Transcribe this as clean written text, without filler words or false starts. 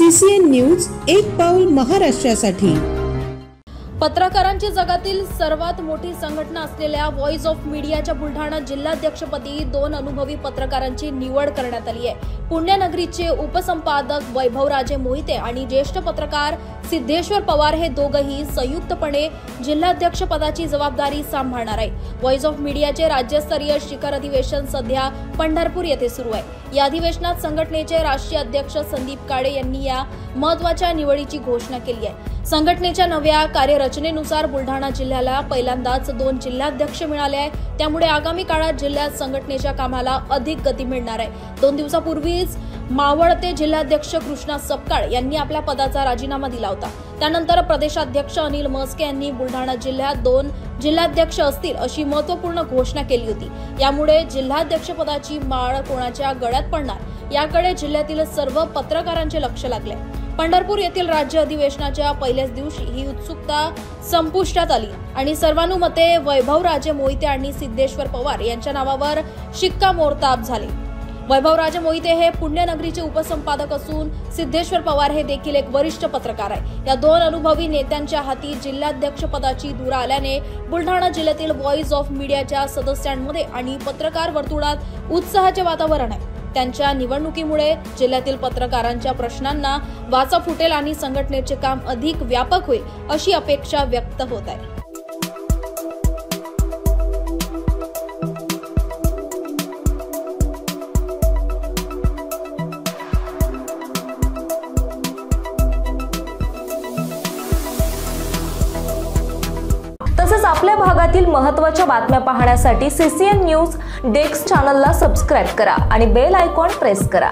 CCN news, एक पाऊल महाराष्ट्रासाठी। पत्रकारांची जगातील सर्वात मोठी संघटना असलेल्या व्हॉइस ऑफ मीडियाच्या बुलढाणा जिल्हाध्यक्षपदी 2 अनुभवी पत्रकारांची निवड करण्यात आली आहे। पुण्यनगरीचे उपसंपादक वैभवराजे मोहिते आणि ज्येष्ठ पत्रकार सिद्धेश्वर पवार हे दोघंही संयुक्तपणे जिल्हाध्यक्षपदाची जबाबदारी सांभाळणार आहेत। व्हॉइस ऑफ मीडियाचे राज्यस्तरीय शिखर अधिवेशन सध्या पंढरपूर येथे सुरू आहे। या अधिवेशनात संघटनेचे राष्ट्रीय अध्यक्ष संदीप काळे यांनी या महत्त्वाच्या निवडीची घोषणा केली आहे। संघटनेच्या नव्या कार्यरचनेनुसार बुलढाणा जिल्ह्याला पहिल्यांदाच 2 जिल्हाध्यक्ष मिळाले आहे। त्यामुळे आगामी काळात जिल्ह्यात संघटनेच्या कामाला अधिक गती मिळणार आहे। 2 दिवसापूर्वीच मावळते जिल्हाध्यक्ष कृष्णा सपकाळ यांनी आपल्या पदाचा राजीनामा दिला होता। त्यानंतर प्रदेशाध्यक्ष अनिल मस्के यांनी बुलढाणा जिल्ह्यात 2 जिल्हाध्यक्ष असतील अशी महत्त्वपूर्ण घोषणा केली होती। यामुळे जिल्हाध्यक्षपदाची माळ कोणाच्या गळ्यात पडणार याकडे जिल्ह्यातील सर्व पत्रकारांचे लक्ष लागले। पंढरपूर येथील राज्य अधिवेशनाच्या पहिल्याच दिवशी ही उत्सुकता संपुष्टात आली आणि सर्वानुमते वैभवराजे मोहिते आणि सिद्धेश्वर पवार यांच्या नावावर शिक्कामोर्तब झाले। वैभवराजे मोहिते हे पुण्यनगरीचे उपसंपादक असून सिद्धेश्वर पवार हे देखील एक वरिष्ठ पत्रकार आहे। या 2 अनुभवी नेत्यांच्या हाती जिल्हाध्यक्ष पदाची धुरा आल्याने बुलढाणा जिल्ह्यातील व्हॉइस ऑफ मीडियाच्या सदस्यांमध्ये आणि पत्रकार वर्तुळात उत्साहाचे वातावरण आहे। त्यांच्या निवडणुकीमुळे जिल्ह्यातील पत्रकारांच्या प्रश्नांना वाचा फुटेल आणि संघटनेचे काम अधिक व्यापक होईल अशी अपेक्षा व्यक्त होत आहे। तसेच आपल्या भागातील महत्त्वाच्या बातम्या पाहण्यासाठी CCN न्यूज डेस्क चॅनलला सबस्क्राइब करा आणि बेल आयकॉन प्रेस करा।